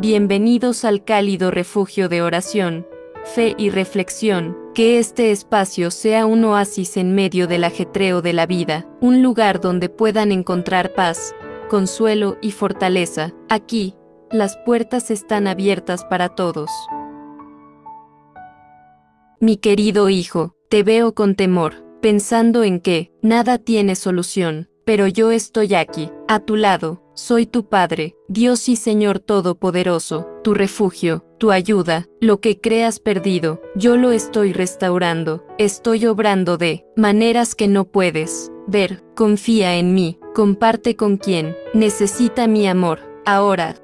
Bienvenidos al cálido refugio de oración, fe y reflexión. Que este espacio sea un oasis en medio del ajetreo de la vida, un lugar donde puedan encontrar paz, consuelo y fortaleza. Aquí, las puertas están abiertas para todos. Mi querido hijo, te veo con temor, pensando en que nada tiene solución, pero yo estoy aquí, a tu lado. Soy tu Padre, Dios y Señor Todopoderoso, tu refugio, tu ayuda. Lo que creas perdido, yo lo estoy restaurando. Estoy obrando de maneras que no puedes ver. Confía en mí, comparte con quien necesita mi amor. Ahora,